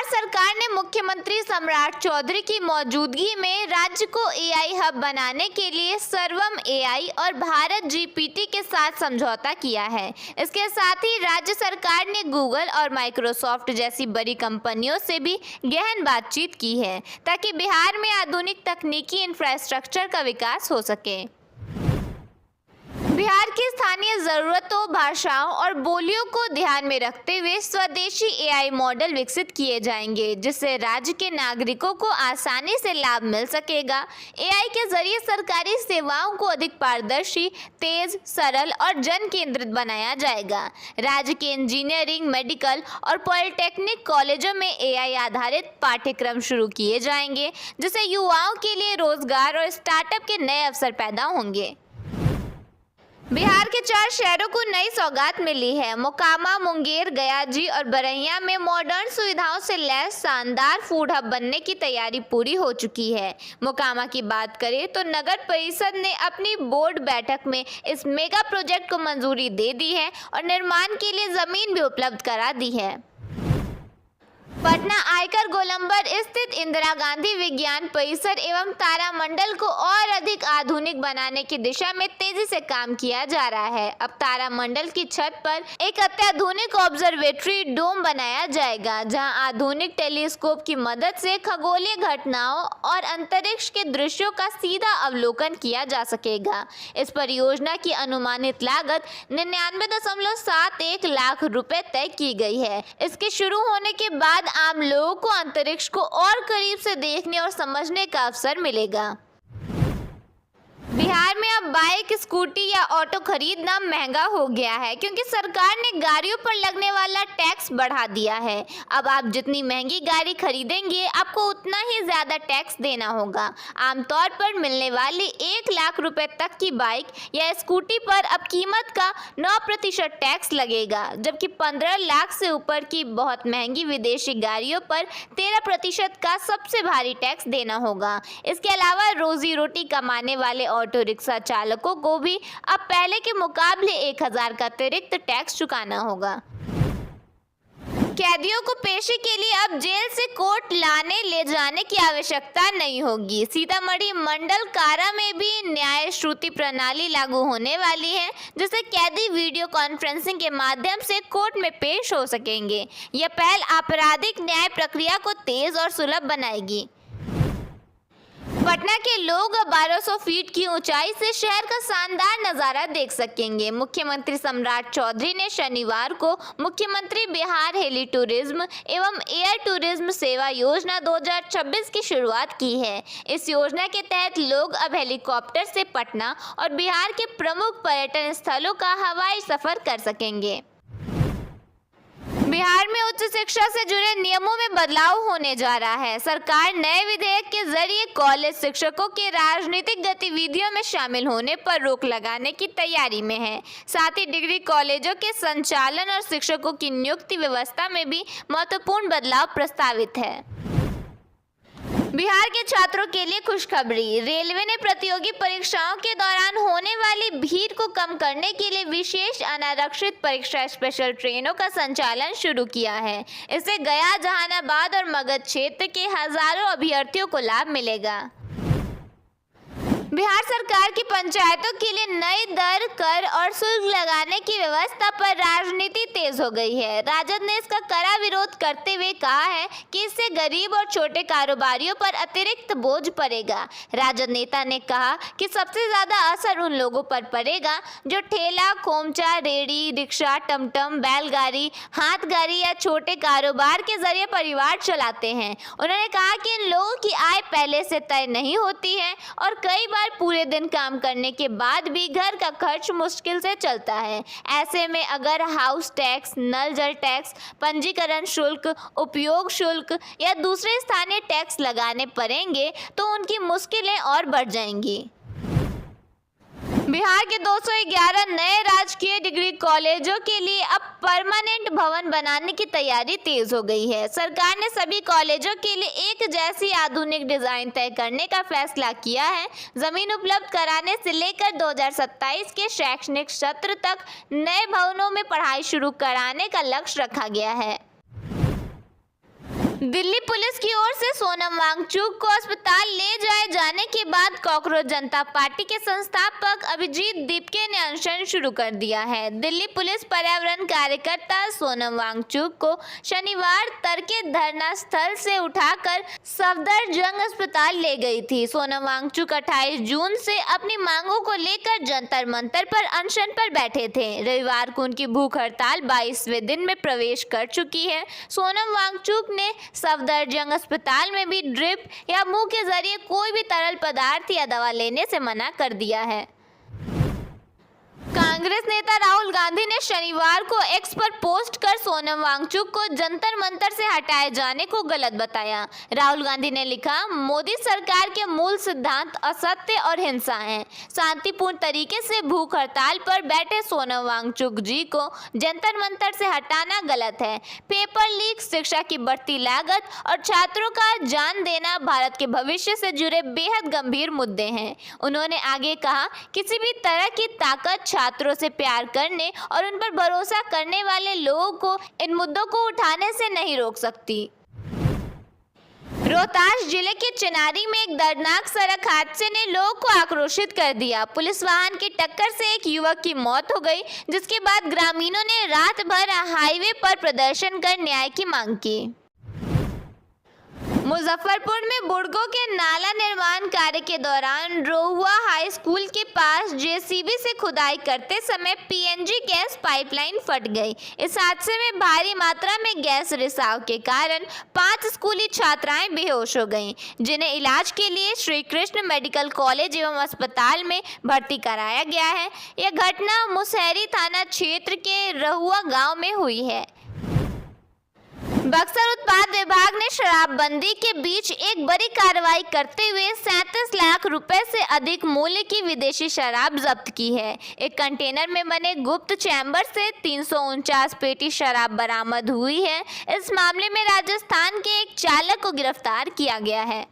सरकार ने मुख्यमंत्री सम्राट चौधरी की मौजूदगी में राज्य को एआई हब बनाने के लिए सर्वम एआई और भारत जीपीटी के साथ समझौता किया है। इसके साथ ही राज्य सरकार ने गूगल और माइक्रोसॉफ्ट जैसी बड़ी कंपनियों से भी गहन बातचीत की है ताकि बिहार में आधुनिक तकनीकी इंफ्रास्ट्रक्चर का विकास हो सके। बिहार की स्थानीय ज़रूरतों, भाषाओं और बोलियों को ध्यान में रखते हुए स्वदेशी एआई मॉडल विकसित किए जाएंगे, जिससे राज्य के नागरिकों को आसानी से लाभ मिल सकेगा। एआई के जरिए सरकारी सेवाओं को अधिक पारदर्शी, तेज, सरल और जन केंद्रित बनाया जाएगा। राज्य के इंजीनियरिंग, मेडिकल और पॉलिटेक्निक कॉलेजों में एआई आधारित पाठ्यक्रम शुरू किए जाएंगे, जिससे युवाओं के लिए रोजगार और स्टार्टअप के नए अवसर पैदा होंगे। बिहार के 4 शहरों को नई सौगात मिली है। मोकामा, मुंगेर, गयाजी और बरैया में मॉडर्न सुविधाओं से लैस शानदार फूड हब बनने की तैयारी पूरी हो चुकी है। मोकामा की बात करें तो नगर परिषद ने अपनी बोर्ड बैठक में इस मेगा प्रोजेक्ट को मंजूरी दे दी है और निर्माण के लिए जमीन भी उपलब्ध करा दी है। पटना आयकर गोलंबर स्थित इंदिरा गांधी विज्ञान परिसर एवं तारामंडल को और अधिक आधुनिक बनाने की दिशा में तेजी से काम किया जा रहा है। अब तारामंडल की छत पर एक अत्याधुनिक ऑब्जर्वेटरी डोम बनाया जाएगा, जहां आधुनिक टेलीस्कोप की मदद से खगोलीय घटनाओं और अंतरिक्ष के दृश्यों का सीधा अवलोकन किया जा सकेगा। इस परियोजना की अनुमानित लागत 99.71 लाख रुपए तय की गई है। इसके शुरू होने के बाद आम लोगों को अंतरिक्ष को और करीब से देखने और समझने का अवसर मिलेगा। बिहार में अब बाइक, स्कूटी या ऑटो खरीदना महंगा हो गया है, क्योंकि सरकार ने गाड़ियों पर लगने वाला टैक्स बढ़ा दिया है। अब आप जितनी महंगी गाड़ी खरीदेंगे, आपको उतना ही ज्यादा टैक्स देना होगा। आमतौर पर मिलने वाली 1 लाख रुपए तक की बाइक या स्कूटी पर अब कीमत का 9% टैक्स लगेगा, जबकि 15 लाख से ऊपर की बहुत महंगी विदेशी गाड़ियों पर 13% का सबसे भारी टैक्स देना होगा। इसके अलावा रोजी रोटी कमाने वाले ऑटो रिक्शा चालकों को भी अब पहले के मुकाबले 1000 का अतिरिक्त टैक्स चुकाना होगा। कैदियों को पेशी के लिए अब जेल से कोर्ट लाने ले जाने की आवश्यकता नहीं होगी। सीतामढ़ी मंडल कारा में भी न्याय श्रुति प्रणाली लागू होने वाली है, जिससे कैदी वीडियो कॉन्फ्रेंसिंग के माध्यम से कोर्ट में पेश हो सकेंगे। यह पहल आपराधिक न्याय प्रक्रिया को तेज और सुलभ बनाएगी। पटना के लोग 1200 फीट की ऊंचाई से शहर का शानदार नज़ारा देख सकेंगे। मुख्यमंत्री सम्राट चौधरी ने शनिवार को मुख्यमंत्री बिहार हेली टूरिज्म एवं एयर टूरिज्म सेवा योजना 2026 की शुरुआत की है। इस योजना के तहत लोग अब हेलीकॉप्टर से पटना और बिहार के प्रमुख पर्यटन स्थलों का हवाई सफर कर सकेंगे। बिहार में उच्च शिक्षा से जुड़े नियमों में बदलाव होने जा रहा है। सरकार नए विधेयक के जरिए कॉलेज शिक्षकों के राजनीतिक गतिविधियों में शामिल होने पर रोक लगाने की तैयारी में है। साथ ही डिग्री कॉलेजों के संचालन और शिक्षकों की नियुक्ति व्यवस्था में भी महत्वपूर्ण बदलाव प्रस्तावित है। बिहार के छात्रों के लिए खुशखबरी। रेलवे ने प्रतियोगी परीक्षाओं के दौरान होने वाली भीड़ को कम करने के लिए विशेष अनारक्षित परीक्षा स्पेशल ट्रेनों का संचालन शुरू किया है। इससे गया, जहानाबाद और मगध क्षेत्र के हजारों अभ्यर्थियों को लाभ मिलेगा। बिहार सरकार की पंचायतों के लिए नई दर, कर और शुल्क लगाने की व्यवस्था पर राजनीति तेज हो गई है। राजद ने इसका कड़ा विरोध करते हुए कहा है कि इससे गरीब और छोटे कारोबारियों पर अतिरिक्त बोझ पड़ेगा। राजद नेता ने कहा कि सबसे ज्यादा असर उन लोगों पर पड़ेगा जो ठेला, खोमचा, रेहड़ी, रिक्शा, टमटम, बैलगाड़ी, हाथ गाड़ी या छोटे कारोबार के जरिए परिवार चलाते हैं। उन्होंने कहा कि इन लोगों की आय पहले से तय नहीं होती है और कई बार पूरे दिन काम करने के बाद भी घर का खर्च मुश्किल से चलता है। ऐसे में अगर हाउस टैक्स, नल जल टैक्स, पंजीकरण शुल्क, उपयोग शुल्क या दूसरे स्थानीय टैक्स लगाने पड़ेंगे तो उनकी मुश्किलें और बढ़ जाएंगी। बिहार के 211 नए राजकीय डिग्री कॉलेजों के लिए अब परमानेंट भवन बनाने की तैयारी तेज हो गई है। सरकार ने सभी कॉलेजों के लिए एक जैसी आधुनिक डिजाइन तय करने का फैसला किया है। जमीन उपलब्ध कराने से लेकर 2027 के शैक्षणिक सत्र तक नए भवनों में पढ़ाई शुरू कराने का लक्ष्य रखा गया है। दिल्ली पुलिस की ओर से सोनम वांगचुक को अस्पताल ले जाने के बाद कॉकरोच जनता पार्टी के संस्थापक अभिजीत दीपके ने अनशन शुरू कर दिया है। दिल्ली पुलिस पर्यावरण कार्यकर्ता सोनम वांगचुक को शनिवार तड़के धरना स्थल से उठाकर सफदरजंग अस्पताल ले गई थी। सोनम वांगचुक 28 जून से अपनी मांगों को लेकर जंतर मंतर पर अनशन पर बैठे थे। रविवार को उनकी भूख हड़ताल 22वें दिन में प्रवेश कर चुकी है। सोनम वांगचुक ने सफदरजंग अस्पताल में भी ड्रिप या मुंह के जरिए कोई भी तरल पदार्थ या दवा लेने से मना कर दिया है। कांग्रेस नेता राहुल गांधी ने शनिवार को एक्स पर पोस्ट कर सोनम वांगचुक को जंतर मंतर से हटाए जाने को गलत बताया। राहुल गांधी ने लिखा, मोदी सरकार के मूल सिद्धांत असत्य और हिंसा हैं। शांतिपूर्ण तरीके से भूख हड़ताल पर बैठे सोनम वांगचुक जी को जंतर मंतर से हटाना गलत है। पेपर लीक, शिक्षा की बढ़ती लागत और छात्रों का जान देना भारत के भविष्य से जुड़े बेहद गंभीर मुद्दे हैं। उन्होंने आगे कहा, किसी भी तरह की ताकत छात्रों से प्यार करने और उन पर भरोसा करने वाले लोगों को इन मुद्दों को उठाने से नहीं रोक सकती। रोहतास जिले के चिनारी में एक दर्दनाक सड़क हादसे ने लोगों को आक्रोशित कर दिया। पुलिस वाहन की टक्कर से एक युवक की मौत हो गई, जिसके बाद ग्रामीणों ने रात भर हाईवे पर प्रदर्शन कर न्याय की मांग की। मुजफ्फरपुर में बुड़गो के नाला निर्माण कार्य के दौरान रोहुआ हाई स्कूल के पास जेसीबी से खुदाई करते समय पीएनजी गैस पाइपलाइन फट गई। इस हादसे में भारी मात्रा में गैस रिसाव के कारण 5 स्कूली छात्राएं बेहोश हो गईं, जिन्हें इलाज के लिए श्री कृष्ण मेडिकल कॉलेज एवं अस्पताल में भर्ती कराया गया है। यह घटना मुसहरी थाना क्षेत्र के रहुआ गाँव में हुई है। बक्सर उत्पाद विभाग ने शराबबंदी के बीच एक बड़ी कार्रवाई करते हुए 37 लाख रुपए से अधिक मूल्य की विदेशी शराब जब्त की है। एक कंटेनर में बने गुप्त चैम्बर से 349 पेटी शराब बरामद हुई है। इस मामले में राजस्थान के एक चालक को गिरफ्तार किया गया है।